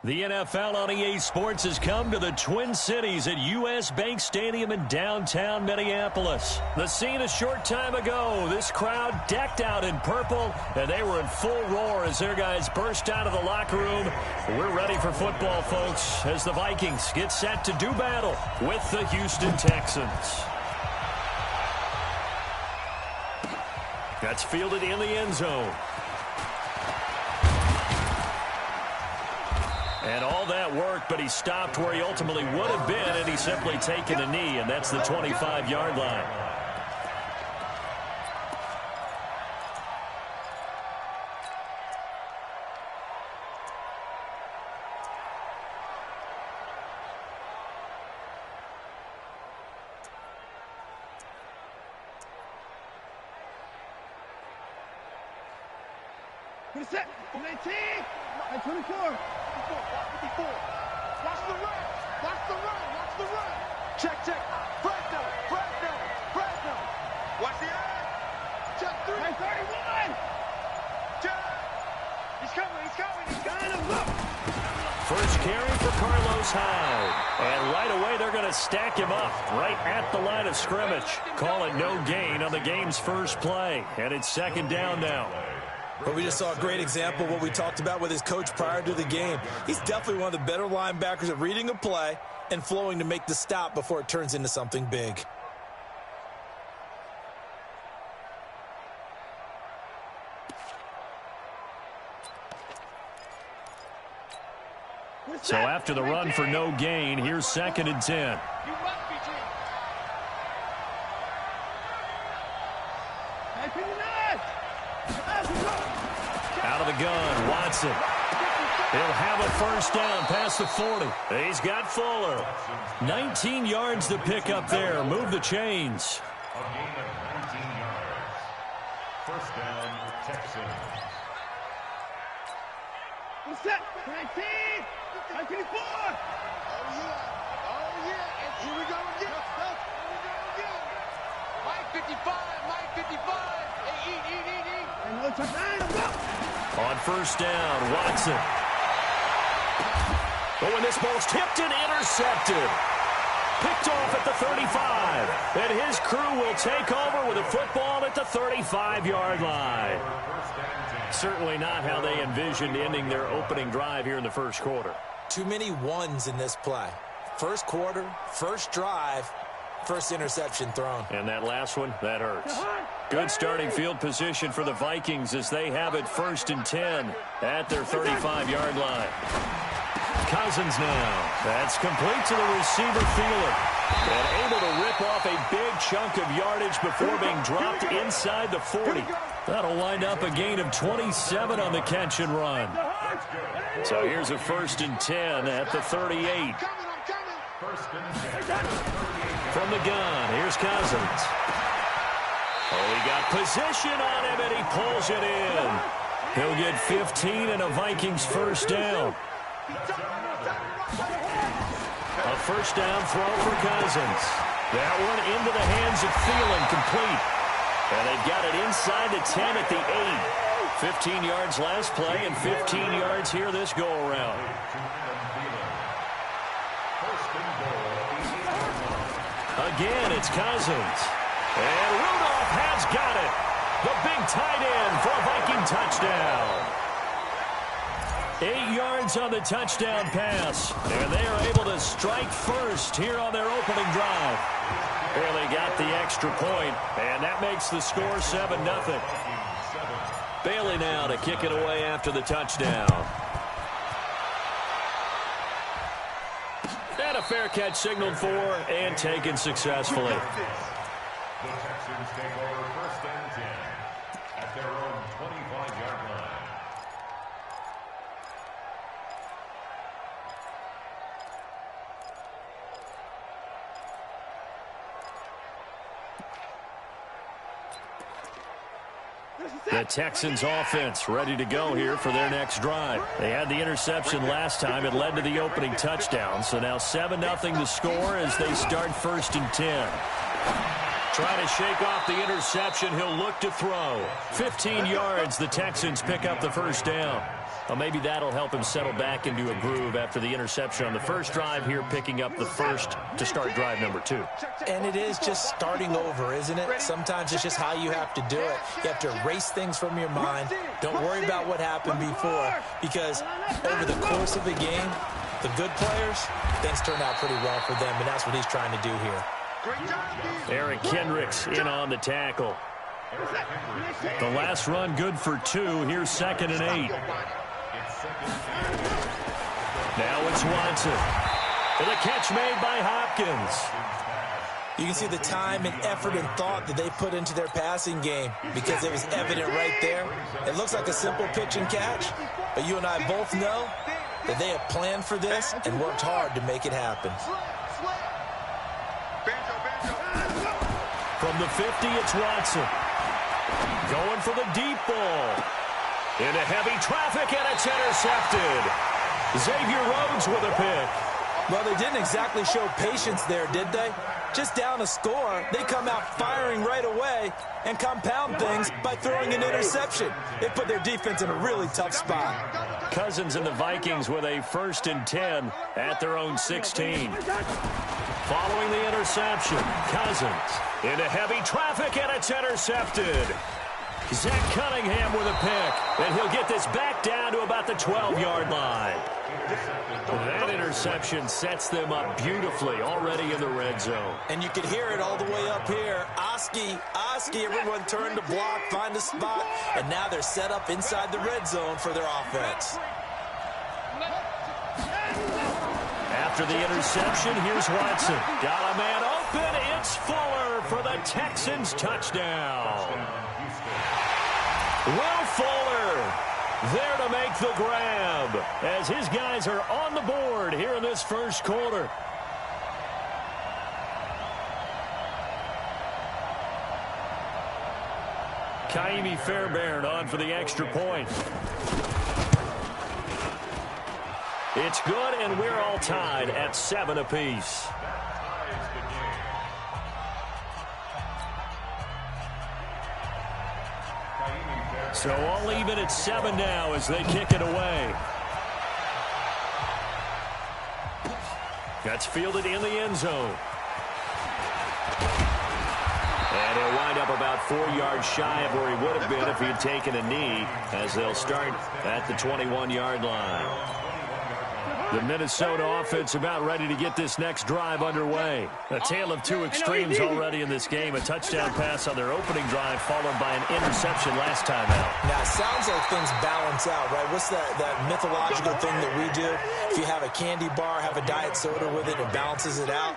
The NFL on EA Sports has come to the Twin Cities at U.S. Bank Stadium in downtown Minneapolis. The scene a short time ago, this crowd decked out in purple, and they were in full roar as their guys burst out of the locker room. We're ready for football, folks, as the Vikings get set to do battle with the Houston Texans. That's fielded in the end zone. And all that work, but he stopped where he ultimately would have been, and he's simply taken a knee, and that's the 25-yard line. Get set. 19. 24. 54. Watch the run. Watch the run. Watch the run. Check. Fresno. Watch the eye. Check 3. 31. Check. He's coming. First carry for Carlos Hyde. And right away they're going to stack him up right at the line of scrimmage. Call it no gain on the game's first play. And it's second down now. But we just saw a great example of what we talked about with his coach prior to the game. He's definitely one of the better linebackers at reading a play and flowing to make the stop before it turns into something big. So after the run for no gain, here's second and 10. Out of the gun, Watson. He'll have a first down past the 40. He's got Fuller. 19 yards to pick up there. Move the chains. A gain of 19 yards. First down, Texans. What's that? 19. 24. Oh, yeah. And here we go again. Mike 55. Eat. And no touchdown. On first down, Watson. Oh, and this ball's tipped and intercepted. Picked off at the 35. And his crew will take over with a football at the 35-yard line. Certainly not how they envisioned ending their opening drive here in the first quarter. Too many ones in this play. First quarter, first drive, first interception thrown. And that last one, that hurts. Good starting field position for the Vikings as they have it first and 10 at their 35-yard line. Cousins now. That's complete to the receiver Thielen. And able to rip off a big chunk of yardage before being dropped inside the 40. That'll wind up a gain of 27 on the catch and run. So here's a first and 10 at the 38. From the gun, here's Cousins. Oh, he got position on him, and he pulls it in. He'll get 15 and a Vikings first down. A first down throw for Cousins. That one into the hands of Thielen, complete. And they've got it inside the 10 at the 8. 15 yards last play and 15 yards here this go-around. Again, it's Cousins. And Rudolph has got it. The big tight end for a Viking touchdown. 8 yards on the touchdown pass. And they are able to strike first here on their opening drive. Barely got the extra point, and that makes the score 7-0. Bailey now to kick it away after the touchdown. And a fair catch signaled for and taken successfully. The Texans take over first and 10 at their own 25-yard line. The Texans offense ready to go here for their next drive. They had the interception last time. It led to the opening touchdown. So now 7-0 the score as they start first and 10. Trying to shake off the interception. He'll look to throw. 15 yards. The Texans pick up the first down. Well, maybe that'll help him settle back into a groove after the interception on the first drive here, picking up the first to start drive number 2. And it is just starting over, isn't it? Sometimes it's just how you have to do it. You have to erase things from your mind. Don't worry about what happened before, because over the course of a game, the good players, things turn out pretty well for them, and that's what he's trying to do here. Eric Kendricks in on the tackle. The last run good for 2. Here's 2nd and 8. Now it's Watson. And the catch made by Hopkins. You can see the time and effort and thought that they put into their passing game because it was evident right there. It looks like a simple pitch and catch, but you and I both know that they have planned for this and worked hard to make it happen. From the 50, it's Watson. Going for the deep ball. Into heavy traffic, and it's intercepted. Xavier Rhodes with a pick. Well, they didn't exactly show patience there, did they? Just down a score, they come out firing right away and compound things by throwing an interception. It put their defense in a really tough spot. Cousins and the Vikings with a 1st and 10 at their own 16. Following the interception, Cousins into heavy traffic, and it's intercepted. Zach Cunningham with a pick, and he'll get this back down to about the 12-yard line. That interception sets them up beautifully already in the red zone. And you can hear it all the way up here. Oski, everyone turned to block, find a spot, and now they're set up inside the red zone for their offense. After the interception, here's Watson. Got a man open. It's Fuller for the Texans touchdown. Will Fuller there to make the grab as his guys are on the board here in this first quarter. Kaimi Fairbairn on for the extra point. It's good, and we're all tied at 7 apiece. So all even at 7 now as they kick it away. That's fielded in the end zone. And he'll wind up about 4 yards shy of where he would have been if he had taken a knee, as they'll start at the 21-yard line. The Minnesota offense about ready to get this next drive underway. A tale of 2 extremes already in this game. A touchdown pass on their opening drive followed by an interception last time out. Now, it sounds like things balance out, right? What's that mythological thing that we do? If you have a candy bar, have a diet soda with it, it balances it out.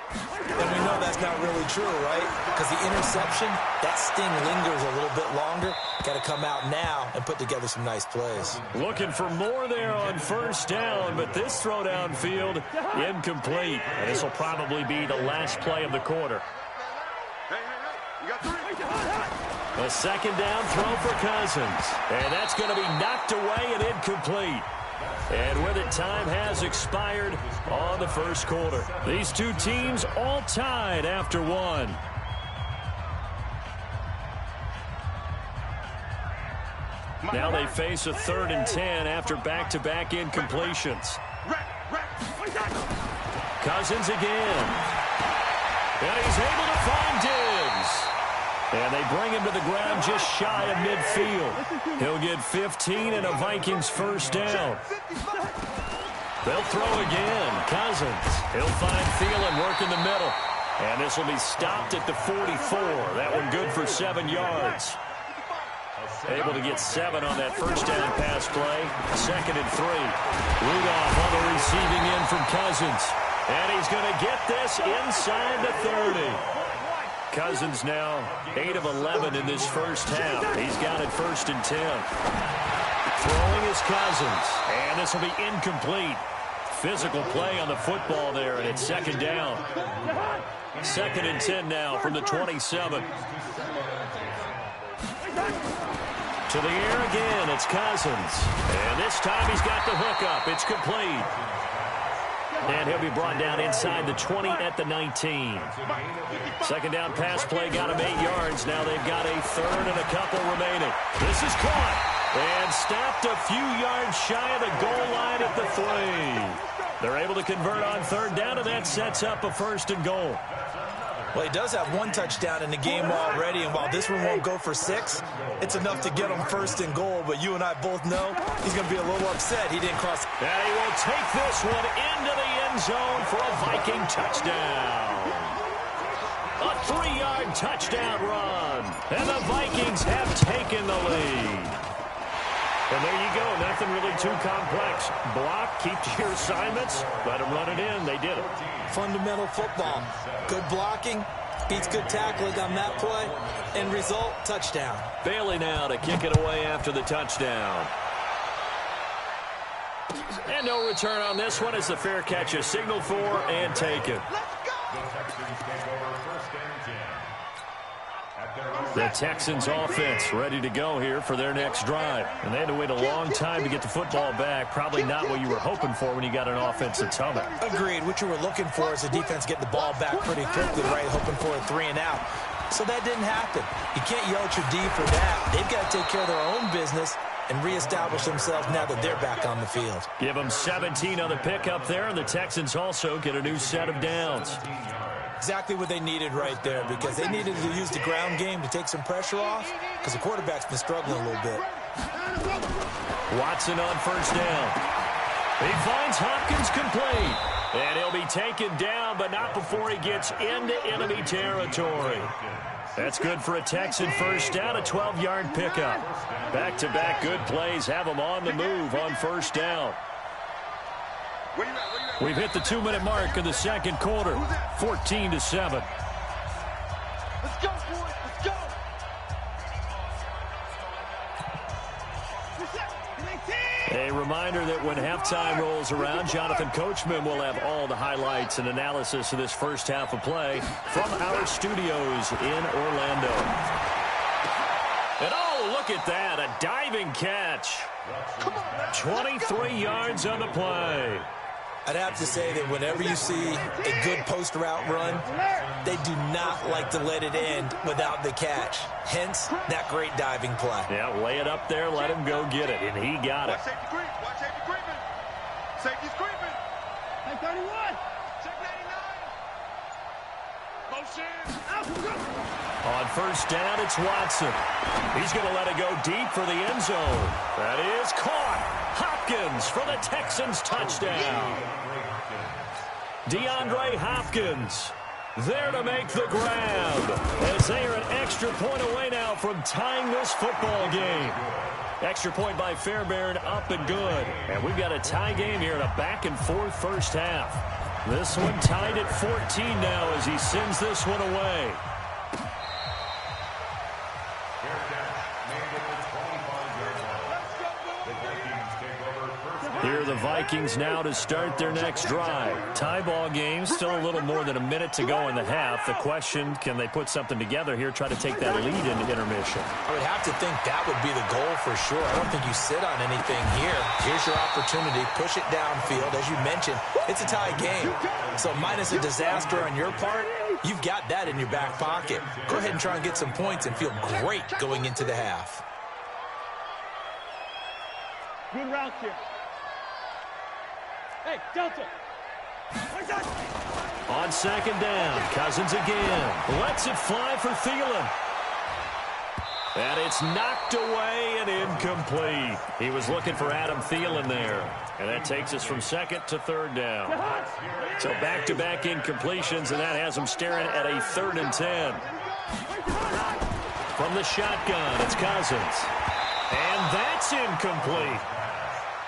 And we know that's not really true, right? Because the interception, that sting lingers a little bit longer. Got to come out now and put together some nice plays. Looking for more there on first down, but this throw downfield incomplete. And this will probably be the last play of the quarter. A second down throw for Cousins. And that's going to be knocked away and incomplete. And with it, time has expired on the first quarter. These two teams all tied after 1. Now they face a 3rd and 10 after back-to-back incompletions. Cousins again. And he's able to find Diggs. And they bring him to the ground just shy of midfield. He'll get 15 and a Vikings first down. They'll throw again. Cousins. He'll find Thielen work in the middle. And this will be stopped at the 44. That one good for 7 yards. Able to get 7 on that first down pass play. 2nd and 3. Rudolph on the receiving end from Cousins. And he's going to get this inside the 30. Cousins now 8 of 11 in this first half. He's got it 1st and 10. Throwing is Cousins. And this will be incomplete. Physical play on the football there, and it's 2nd down. 2nd and 10 now from the 27. To the air again, it's Cousins. And this time he's got the hookup. It's complete. And he'll be brought down inside the 20 at the 19. Second down pass play got him 8 yards. Now they've got a third and a couple remaining. This is caught and stopped a few yards shy of the goal line at the 3. They're able to convert on third down, and that sets up a first and goal. Well, he does have 1 touchdown in the game already, and while this one won't go for 6, it's enough to get him first and goal. But you and I both know he's going to be a little upset he didn't cross. And he will take this one into the end zone for a Viking touchdown. A 3-yard touchdown run, and the Vikings have taken the lead. And there you go, nothing really too complex. Block, keep to your assignments, let them run it in. They did it. Fundamental football. Good blocking, beats good tackling on that play. End result, touchdown. Bailey now to kick it away after the touchdown. And no return on this one as the fair catch is signaled for and taken. The Texans offense ready to go here for their next drive. And they had to wait a long time to get the football back. Probably not what you were hoping for when you got an offense that's humming. Agreed. What you were looking for is the defense getting the ball back pretty quickly, right? Hoping for a 3 and out. So that didn't happen. You can't yell at your D for that. They've got to take care of their own business and reestablish themselves now that they're back on the field. Give them 17 on the pickup there, and the Texans also get a new set of downs. Exactly what they needed right there, because they needed to use the ground game to take some pressure off, because the quarterback's been struggling a little bit. Watson on first down. He finds Hopkins complete, and he'll be taken down, but not before he gets into enemy territory. That's good for a Texan first down, a 12-yard pickup. Back-to-back good plays have them on the move on first down. We've hit the 2-minute mark of the second quarter, 14-7. Let's go, boys. Let's go. A reminder that when halftime rolls around, Jonathan Coachman will have all the highlights and analysis of this first half of play from our studios in Orlando. And oh, look at that, a diving catch. 23 yards on the play. I'd have to say that whenever you see a good post route run, they do not like to let it end without the catch. Hence, that great diving play. Yeah, lay it up there, let him go get it, and he got it. Watch safety creep. Watch safety creeping. Safety's creeping. Hey, 31. Check 99. Motion. On first down, it's Watson. He's going to let it go deep for the end zone. That is caught. Hopkins for the Texans touchdown. DeAndre Hopkins there to make the grab as they are an extra point away now from tying this football game. Extra point by Fairbairn, up and good. And we've got a tie game here in a back-and-forth first half. This one tied at 14 now as he sends this one away. Here are the Vikings now to start their next drive. Tie ball game, still a little more than a minute to go in the half. The question, can they put something together here, try to take that lead into intermission? I would have to think that would be the goal for sure. I don't think you sit on anything here. Here's your opportunity. Push it downfield. As you mentioned, it's a tie game. So minus a disaster on your part, you've got that in your back pocket. Go ahead and try and get some points and feel great going into the half. Good route here. Hey, Delta. On second down, Cousins again. Lets it fly for Thielen. And it's knocked away and incomplete. He was looking for Adam Thielen there. And that takes us from second to third down. So back-to-back incompletions, and that has him staring at a 3rd and 10. From the shotgun, it's Cousins. And that's incomplete.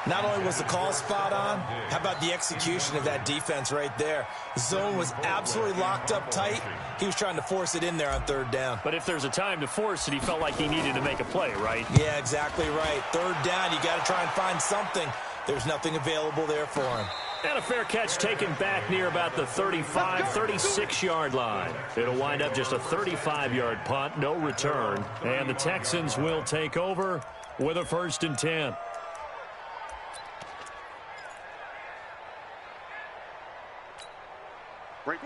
Not only was the call spot on, how about the execution of that defense right there? The zone was absolutely locked up tight. He was trying to force it in there on 3rd down. But if there's a time to force it, he felt like he needed to make a play, right? Yeah, exactly right. 3rd down, you got to try and find something. There's nothing available there for him. And a fair catch taken back near about the 35, 36-yard line. It'll wind up just a 35-yard punt, no return. And the Texans will take over with a 1st and 10.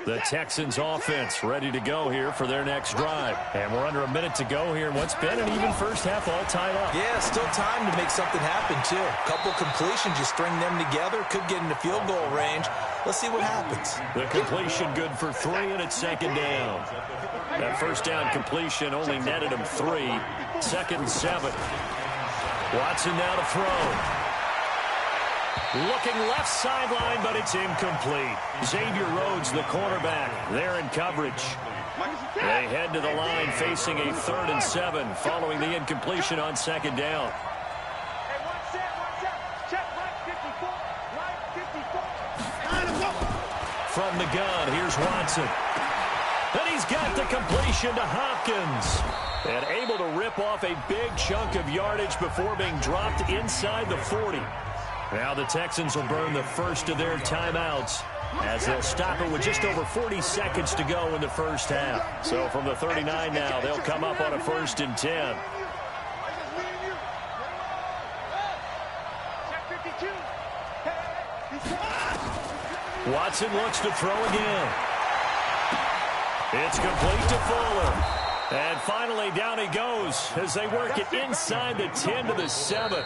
The Texans offense ready to go here for their next drive. And we're under a minute to go here in what's been an even first half all tied up. Yeah, still time to make something happen, too. A couple completions, you string them together, could get into field goal range. Let's see what happens. The completion good for 3, and it's second down. That first down completion only netted him 3. Second and 7. Watson now to throw. Looking left sideline, but it's incomplete. Xavier Rhodes, the cornerback, there in coverage. They head to the line facing a 3rd and 7 following the incompletion on second down. From the gun, here's Watson. And he's got the completion to Hopkins. And able to rip off a big chunk of yardage before being dropped inside the 40. Now the Texans will burn the first of their timeouts as they'll stop it with just over 40 seconds to go in the first half. So from the 39 now, they'll come up on a 1st and 10. Watson looks to throw again. It's complete to Fuller. And finally down he goes as they work it inside the 10 to the 7.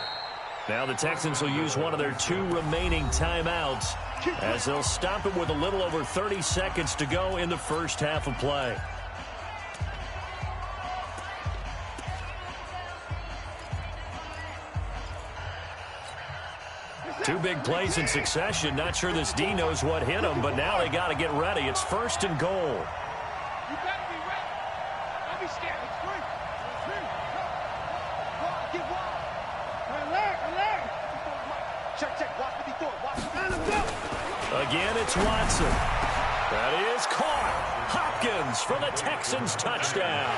Now the Texans will use one of their 2 remaining timeouts as they'll stop it with a little over 30 seconds to go in the first half of play. Two big plays in succession. Not sure this D knows what hit him, but now they got to get ready. It's 1st and goal. You better be ready. Don't be scared. It's free. It's free. Get wild. Alert. Check. Watch what he thought. Watch. Again, it's Watson. That is caught. Hopkins for the Texans touchdown.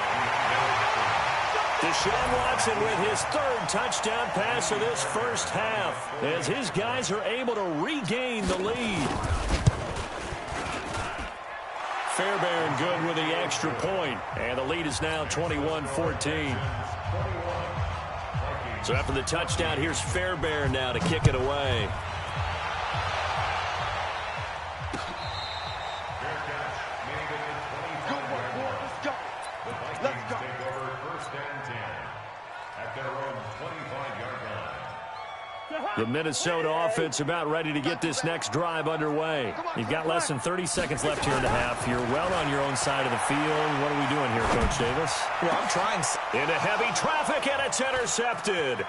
Deshaun Watson with his 3rd touchdown pass of this first half as his guys are able to regain the lead. Fairbairn good with the extra point, and the lead is now 21-14. So after the touchdown, here's Fairbairn now to kick it away. The Minnesota offense about ready to get this next drive underway. You've got less than 30 seconds left here in the half. You're well on your own side of the field. What are we doing here, Coach Davis? Well, I'm trying. Into heavy traffic, and it's intercepted.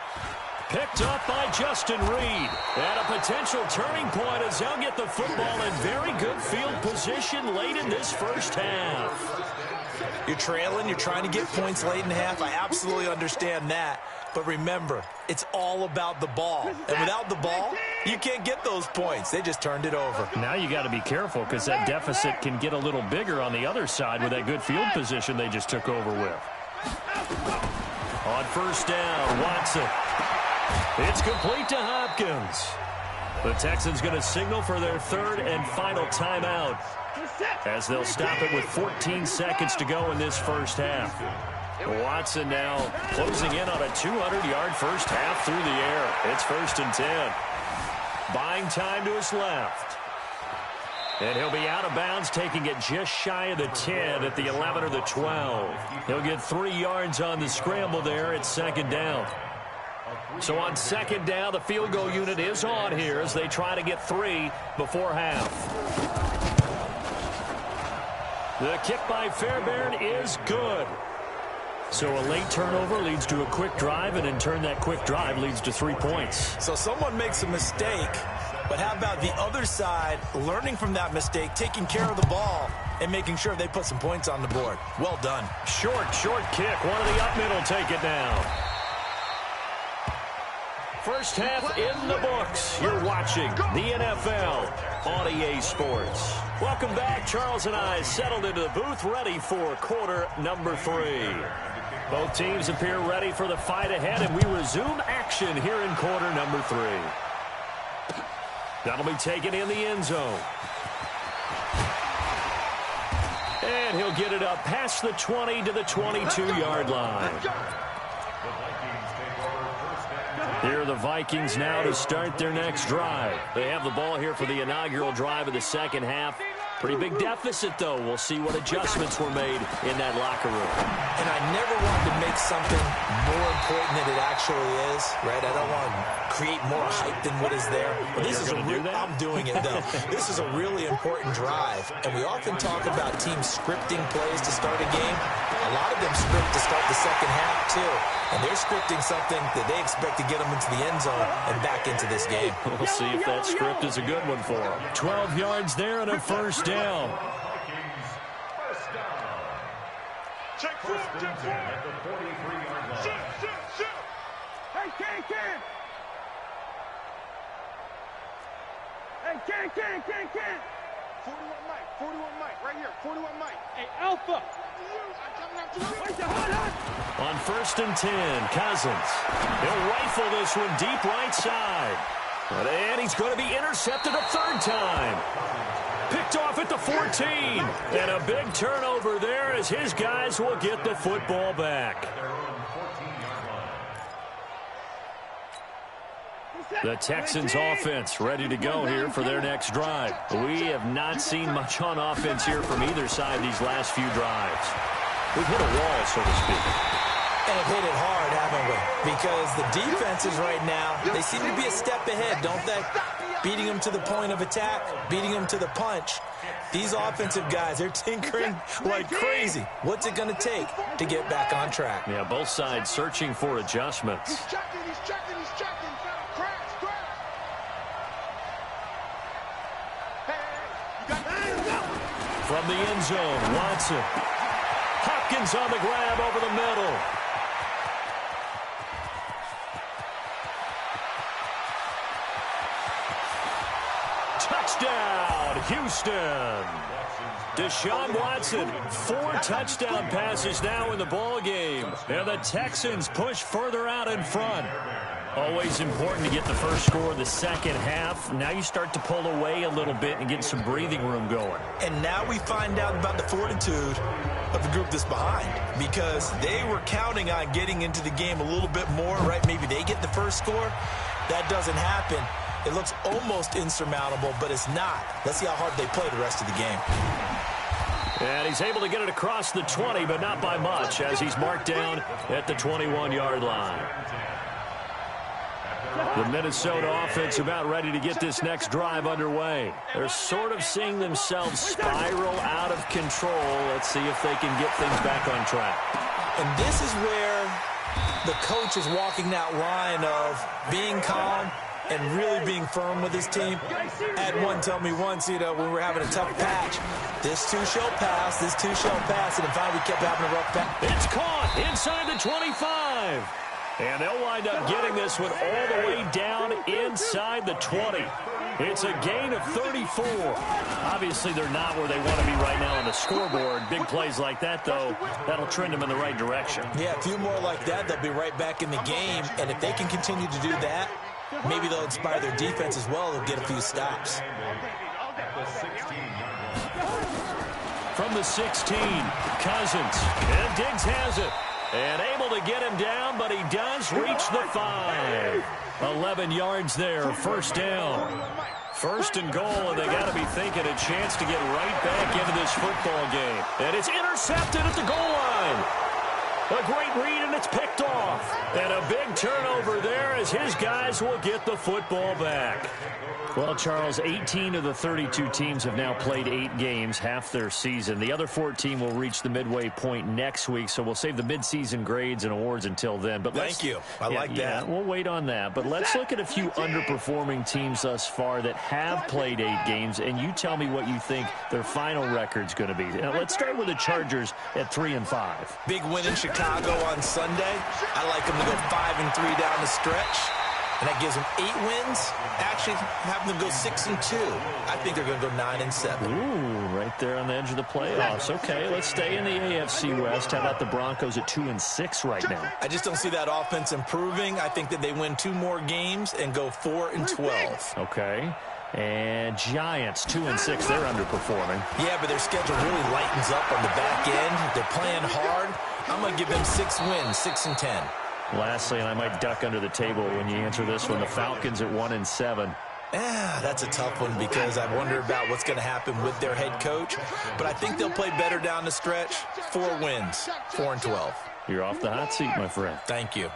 Picked up by Justin Reed. At a potential turning point as they'll get the football in very good field position late in this first half. You're trailing. You're trying to get points late in the half. I absolutely understand that. But remember, it's all about the ball. And without the ball, you can't get those points. They just turned it over. Now you got to be careful because that deficit can get a little bigger on the other side with that good field position they just took over with. On first down, Watson. It's complete to Hopkins. The Texans going to signal for their 3rd and final timeout as they'll stop it with 14 seconds to go in this first half. Watson now closing in on a 200-yard first half through the air. It's 1st and 10. Buying time to his left. And he'll be out of bounds, taking it just shy of the 10 at the 11 or the 12. He'll get 3 yards on the scramble there. It's 2nd down. So on 2nd down, the field goal unit is on here as they try to get 3 before half. The kick by Fairbairn is good. So a late turnover leads to a quick drive, and in turn that quick drive leads to 3 points. So someone makes a mistake, but how about the other side learning from that mistake, taking care of the ball, and making sure they put some points on the board? Well done. Short kick. One of the up middle take it down. First half in the books. You're watching the NFL on EA Sports. Welcome back. Charles and I settled into the booth, ready for quarter number 3. Both teams appear ready for the fight ahead, and we resume action here in quarter number 3. That'll be taken in the end zone. And he'll get it up past the 20 to the 22-yard line. Here are the Vikings now to start their next drive. They have the ball here for the inaugural drive of the second half. Pretty big deficit, though. We'll see what adjustments were made in that locker room. And I never wanted to make something more important than it actually is, right? I don't want to create more hype than what is there. But this is I'm doing it, though. This is a really important drive. And we often talk about teams scripting plays to start a game. A lot of them script to start the second half, too. And they're scripting something that they expect to get them into the end zone and back into this game. We'll see if that script is a good one for them. 12 yards there and a first down. Check four, check four. At the 43-yard line. Shoot. Hey, Ken. Hey, Ken. 41 Mike, right here. 41 Mike. Hey, Alpha. On first and 10, Cousins. He'll rifle this one deep right side. And he's going to be intercepted a third time. Picked off at the 14. And a big turnover there as his guys will get the football back. The Texans offense ready to go here for their next drive. We have not seen much on offense here from either side these last few drives. We've hit a wall, so to speak. And have hit it hard, haven't we? Because the defenses right now, they seem to be a step ahead, don't they? Beating them to the point of attack, beating them to the punch. These offensive guys, they're tinkering like crazy. What's it going to take to get back on track? Yeah, both sides searching for adjustments. He's checking. From the end zone, Watson. Hopkins on the grab over the middle. Touchdown, Houston. Deshaun Watson, 4 touchdown passes now in the ball game. And the Texans push further out in front. Always important to get the first score of the second half. Now you start to pull away a little bit and get some breathing room going. And now we find out about the fortitude of the group that's behind, because they were counting on getting into the game a little bit more, right? Maybe they get the first score. That doesn't happen. It looks almost insurmountable, but it's not. Let's see how hard they play the rest of the game. And he's able to get it across the 20, but not by much, as he's marked down at the 21-yard line. The Minnesota offense about ready to get this next drive underway. They're sort of seeing themselves spiral out of control. Let's see if they can get things back on track. And this is where the coach is walking that line of being calm and really being firm with his team. I had one tell me once, when we were having a tough patch, this too shall pass, and then finally we kept having a rough patch. It's caught inside the 25. And they'll wind up getting this one all the way down inside the 20. It's a gain of 34. Obviously, they're not where they want to be right now on the scoreboard. Big plays like that, though, that'll trend them in the right direction. Yeah, a few more like that, they'll be right back in the game. And if they can continue to do that, maybe they'll inspire their defense as well. They'll get a few stops. From the 16, Cousins. And Diggs has it. And able to get him down, but he does reach the 5. 11 yards there, first down. First and goal, and they got to be thinking a chance to get right back into this football game. And it's intercepted at the goal line. A great read, and it's picked off. And a big turnover there as his guys will get the football back. Well, Charles, 18 of the 32 teams have now played 8 games, half their season. The other 14 will reach the midway point next week, so we'll save the midseason grades and awards until then. But thank you. I like that. Yeah, we'll wait on that. But let's look at a few underperforming teams thus far that have played 8 games, and you tell me what you think their final record's going to be. Now, let's start with the Chargers at 3-5. Big win in Chicago on Sunday. I like them to go 5-3 down the stretch. And that gives them 8 wins. Actually, having them go 6-2. I think they're going to go 9-7. Ooh, right there on the edge of the playoffs. Okay, let's stay in the AFC West. How about the Broncos at 2-6 right now? I just don't see that offense improving. I think that they win 2 more games and go 4-12. Okay. And Giants, 2-6. They're underperforming. Yeah, but their schedule really lightens up on the back end. They're playing hard. I'm going to give them 6 wins, 6-10. Lastly, and I might duck under the table when you answer this one, the Falcons at 1-7. That's a tough one because I wonder about what's going to happen with their head coach. But I think they'll play better down the stretch. 4 wins, 4-12. You're off the hot seat, my friend. Thank you.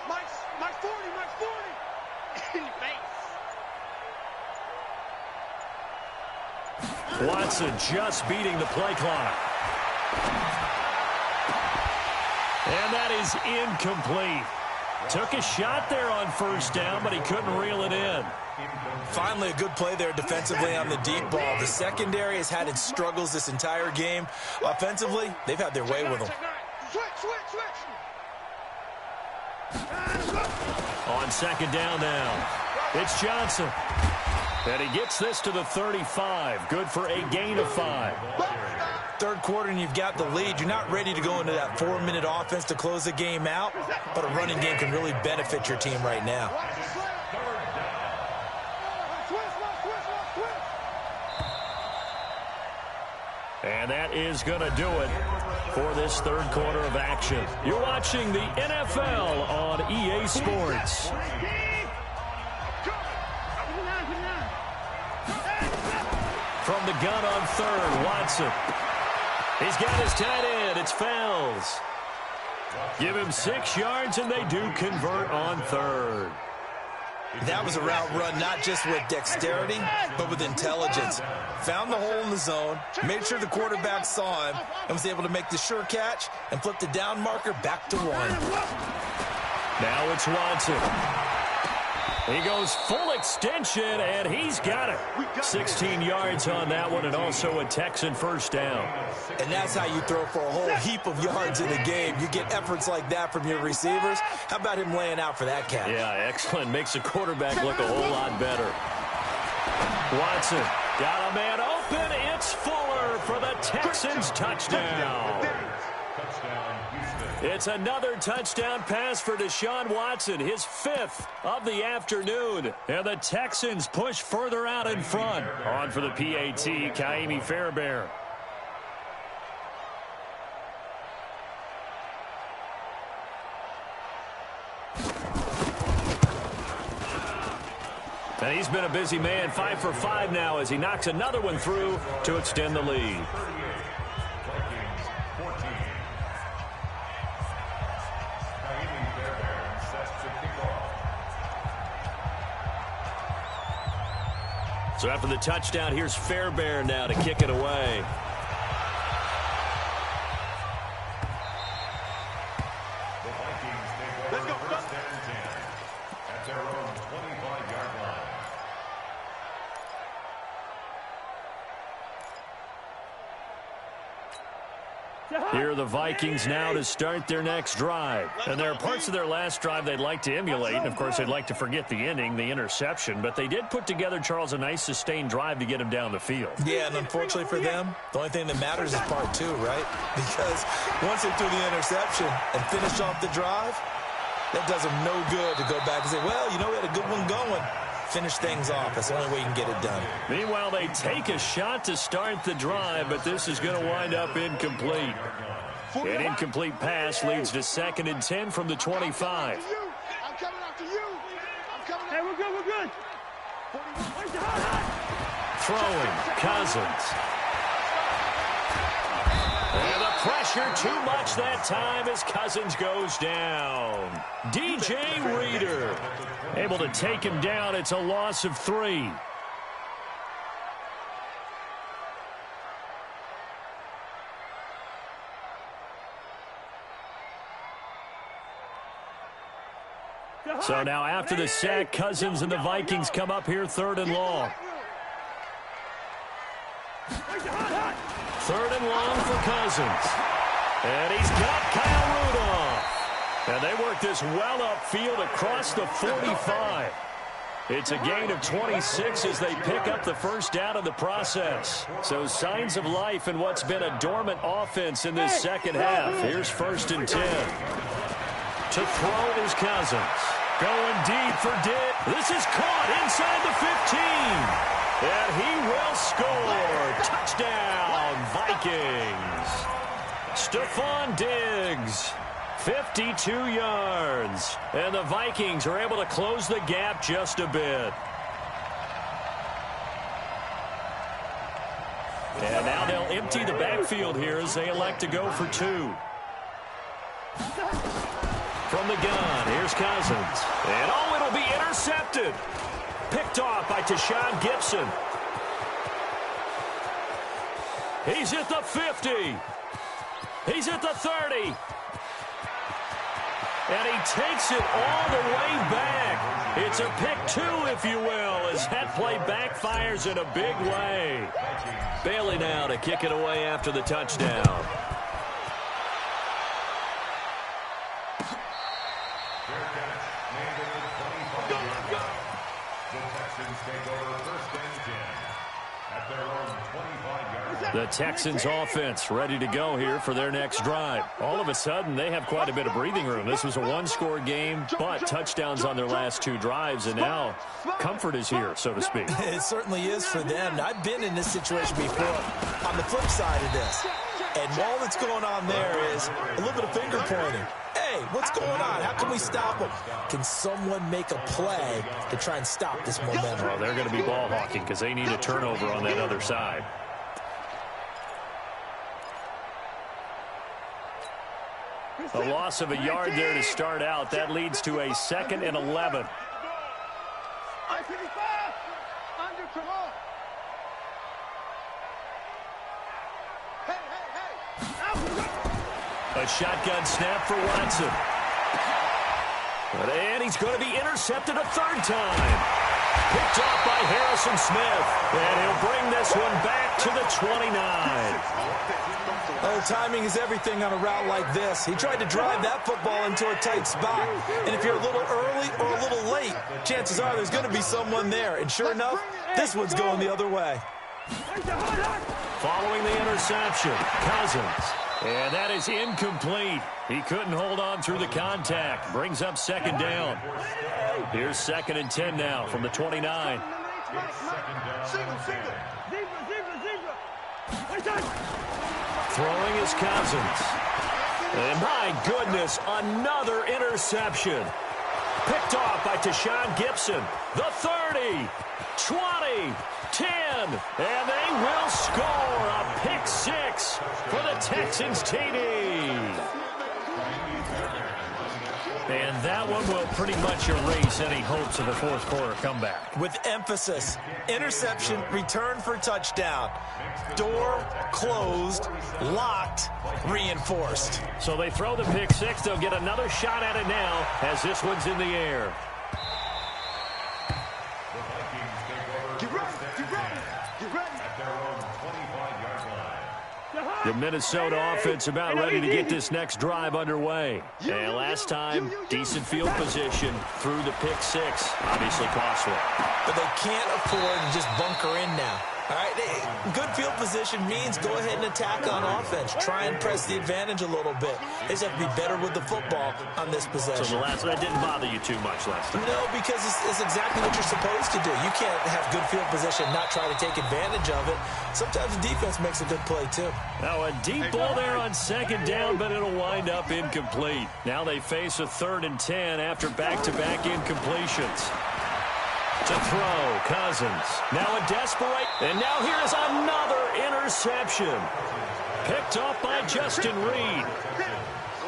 Mike 40. In your face. Watson just beating the play clock. And that is incomplete. Took a shot there on first down, but he couldn't reel it in. Finally, a good play there defensively on the deep ball. The secondary has had its struggles this entire game. Offensively, they've had their way with them. On second down now, it's Johnson. And he gets this to the 35. Good for a gain of 5. Third quarter and you've got the lead. You're not ready to go into that 4-minute offense to close the game out, but a running game can really benefit your team right now. And that is going to do it for this third quarter of action. You're watching the NFL on EA Sports. From the gun on third, Watson. He's got his tight end. It's Fells. Give him 6 yards, and they do convert on third. That was a route run not just with dexterity, but with intelligence. Found the hole in the zone, made sure the quarterback saw him, and was able to make the sure catch and flip the down marker back to 1. Now it's Watson. He goes full extension, and he's got it. 16 yards on that one, and also a Texan first down. And that's how you throw for a whole heap of yards in the game. You get efforts like that from your receivers. How about him laying out for that catch? Yeah, excellent. Makes the quarterback look a whole lot better. Watson got a man open. It's Fuller for the Texans touchdown. It's another touchdown pass for Deshaun Watson, his 5th of the afternoon. And the Texans push further out in front. On for the PAT, Kaimi Fairbairn. And he's been a busy man, 5 for 5 now as he knocks another one through to extend the lead. So after the touchdown, here's Fairbairn now to kick it away. The Vikings take over first and 10 at their own 25-yard line. Here are the Vikings now to start their next drive. And there are parts of their last drive they'd like to emulate. And, of course, they'd like to forget the ending, the interception. But they did put together, Charles, a nice sustained drive to get him down the field. Yeah, and unfortunately for them, the only thing that matters is part 2, right? Because once they threw the interception and finished off the drive, that does them no good to go back and say, well, you know, we had a good one going. Finish things off. That's the only way you can get it done. Meanwhile, they take a shot to start the drive, but this is going to wind up incomplete. An incomplete pass leads to 2nd and 10 from the 25. I'm coming after you. Hey, we're good. Throwing, Cousins. And the pressure too much that time as Cousins goes down. DJ Reader able to take him down. It's a loss of 3. So now after the sack, Cousins and the Vikings come up here 3rd and long. 3rd and long for Cousins. And he's got Kyle Rudolph. And they work this well upfield across the 45. It's a gain of 26 as they pick up the first down in the process. So signs of life in what's been a dormant offense in this second half. Here's 1st and 10. To throw is Cousins. Going deep for Dick. This is caught inside the 15. And he will score. Touchdown, Vikings. Stephon Diggs 52 yards. And the Vikings are able to close the gap just a bit. And now they'll empty the backfield here as they elect to go for 2. From the gun, here's Cousins. And oh, it'll be intercepted. Picked off by Tashawn Gibson. He's at the 50. He's at the 30. And he takes it all the way back. It's a pick 2, if you will, as that play backfires in a big way. Bailey now to kick it away after the touchdown. The Texans offense ready to go here for their next drive. All of a sudden, they have quite a bit of breathing room. This was a one-score game, but touchdowns on their last 2 drives, and now comfort is here, so to speak. It certainly is for them. I've been in this situation before on the flip side of this. And all that's going on there is a little bit of finger pointing. Hey, what's going on? How can we stop them? Can someone make a play to try and stop this momentum? Well, they're going to be ball hawking because they need a turnover on that other side. A loss of a yard there to start out. That leads to a 2nd and 11. A shotgun snap for Watson. And he's going to be intercepted a 3rd time. Picked off by Harrison Smith. And he'll bring this one back to the 29. Oh, timing is everything on a route like this. He tried to drive that football into a tight spot. And if you're a little early or a little late, chances are there's going to be someone there. And sure enough, this one's going the other way. Following the interception, Cousins. And that is incomplete. He couldn't hold on through the contact. Brings up 2nd down. Here's 2nd and 10 now from the 29. Throwing is Cousins. And my goodness, another interception. Picked off by Tashawn Gibson. The 30, 20, 10, and they will score a pick 6 for the Texans TD. And that one will pretty much erase any hopes of a 4th quarter comeback. With emphasis, interception, return for touchdown. Door closed, locked, reinforced. So they throw the pick 6. They'll get another shot at it now as this one's in the air. The Minnesota offense about ready to get this next drive underway. And last time, decent field position through the pick 6. Obviously costly. But they can't afford to just bunker in now. All right, good field position means go ahead and attack on offense. Try and press the advantage a little bit. They just have to be better with the football on this possession. So that didn't bother you too much last time? No, because it's exactly what you're supposed to do. You can't have good field position and not try to take advantage of it. Sometimes the defense makes a good play, too. Now a deep ball there on 2nd down, but it'll wind up incomplete. Now they face a 3rd and 10 after back-to-back incompletions. To throw, Cousins. Now a desperate, and now here's another interception. Picked off by Justin Reed.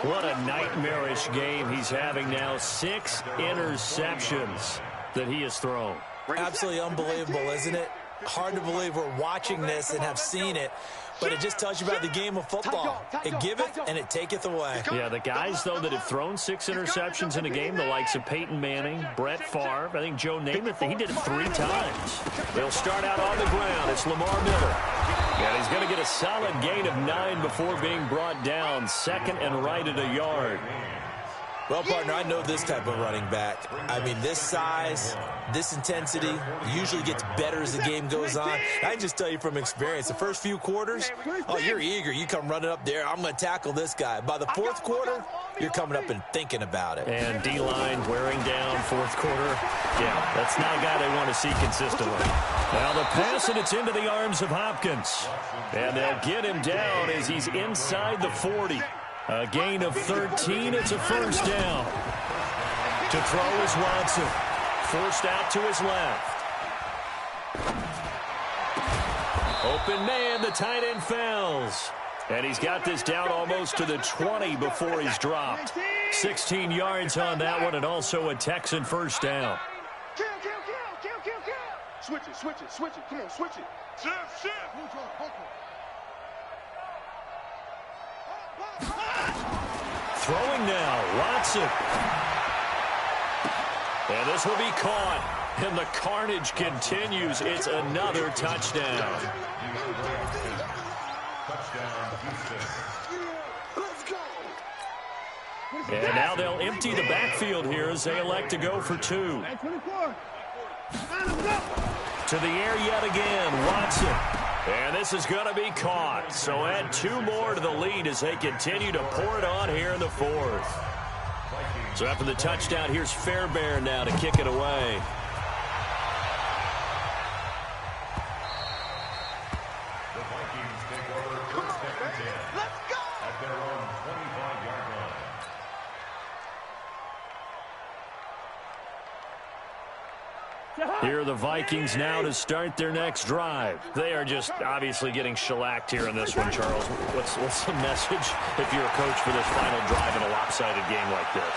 What a nightmarish game he's having now. 6 interceptions that he has thrown. Absolutely unbelievable, isn't it? Hard to believe we're watching this and have seen it. But it just tells you about the game of football. It giveth and it taketh away. Yeah, the guys, though, that have thrown 6 interceptions in a game, the likes of Peyton Manning, Brett Favre, I think Joe Namath, he did it 3 times. They'll start out on the ground. It's Lamar Miller. And he's going to get a solid gain of 9 before being brought down. 2nd and right at a yard. Well, partner, I know this type of running back. I mean, this size, this intensity usually gets better as the game goes on. I can just tell you from experience, the first few quarters, oh, you're eager. You come running up there, I'm going to tackle this guy. By the 4th quarter, you're coming up and thinking about it. And D-line wearing down 4th quarter. Yeah, that's not a guy they want to see consistently. Now the pass, and it's into the arms of Hopkins. And they'll get him down as he's inside the 40. A gain of 13. It's a first down. To throw is Watson. Forced out to his left. Open man, the tight end falls. And he's got this down almost to the 20 before he's dropped. 16 yards on that one, and also a Texan first down. Kill. Switch it. Come on, switch it. Shift. Throwing now, Watson. And this will be caught. And the carnage continues. It's another touchdown. And now they'll empty the backfield here as they elect to go for 2. To the air yet again, Watson. And this is going to be caught. So add 2 more to the lead as they continue to pour it on here in the 4th. So after the touchdown, here's Fairbairn now to kick it away. The Vikings take over first and 10. Let's go! At their own 25-yard line. Here are the Vikings now to start their next drive. They are just obviously getting shellacked here in this one, Charles. What's the message if you're a coach for this final drive in a lopsided game like this?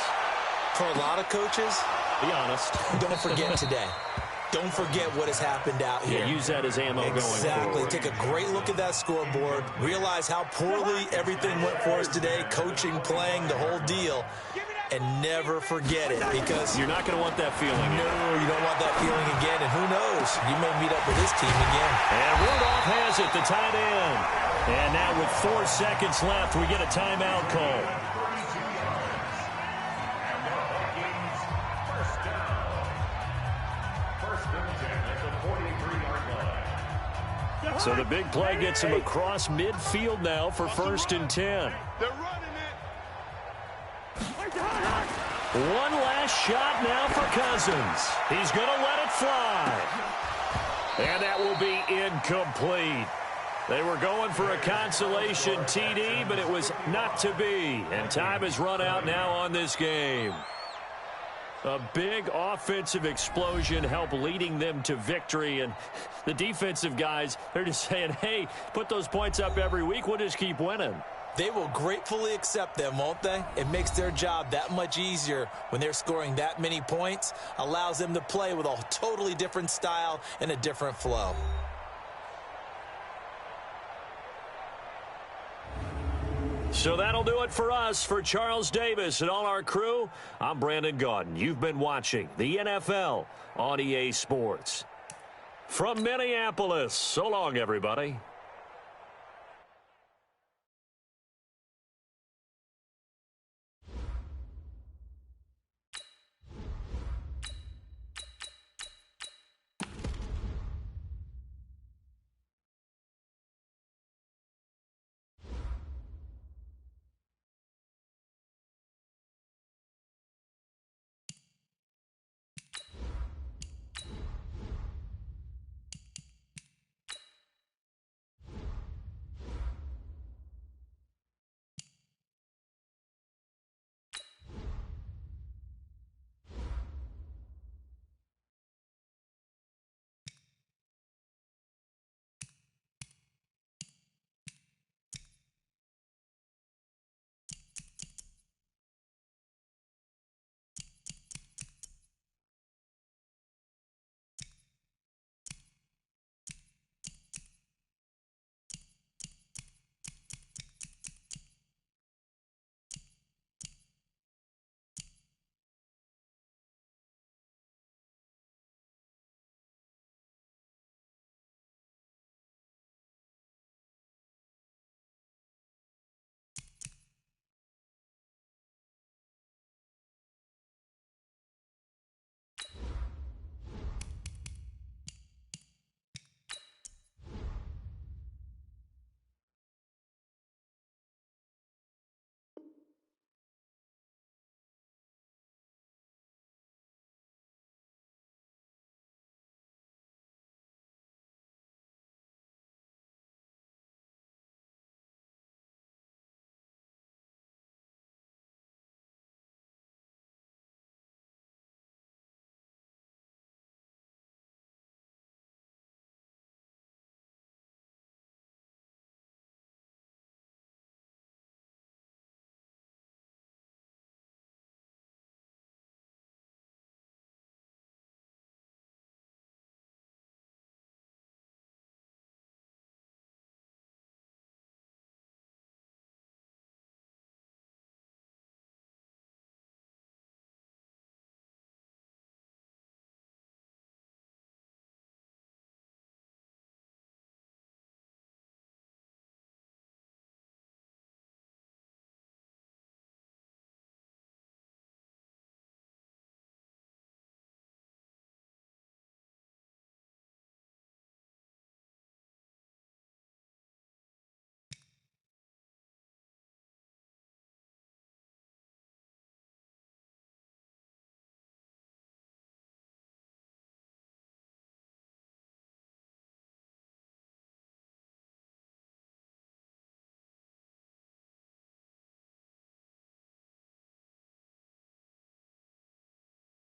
For a lot of coaches, Be honest. don't forget today. Don't forget what has happened out here. Yeah, use that as ammo going Exactly. forward. Take a great look at that scoreboard. Realize how poorly everything went for us today. Coaching, playing, the whole deal. And never forget it, because You're not going to want that feeling. no, you don't want that feeling again. And who knows? You may meet up with this team again. And Rudolph has it, the tight end. And now with 4 seconds left, we get a timeout call. First down. First and 10 at the 43-yard line. So the big play gets him across midfield now for first and 10. They're running it. One last shot now for Cousins. He's going to let it fly. And that will be incomplete. They were going for a consolation TD, but it was not to be. And time has run out now on this game. A big offensive explosion helped leading them to victory. And the defensive guys, they're just saying, hey, put those points up every week. We'll just keep winning. They will gratefully accept them, won't they? It makes their job that much easier when they're scoring that many points. Allows them to play with a totally different style and a different flow. So that'll do it for us. For Charles Davis and all our crew, I'm Brandon Gaudin. You've been watching the NFL on EA Sports. From Minneapolis, so long, everybody.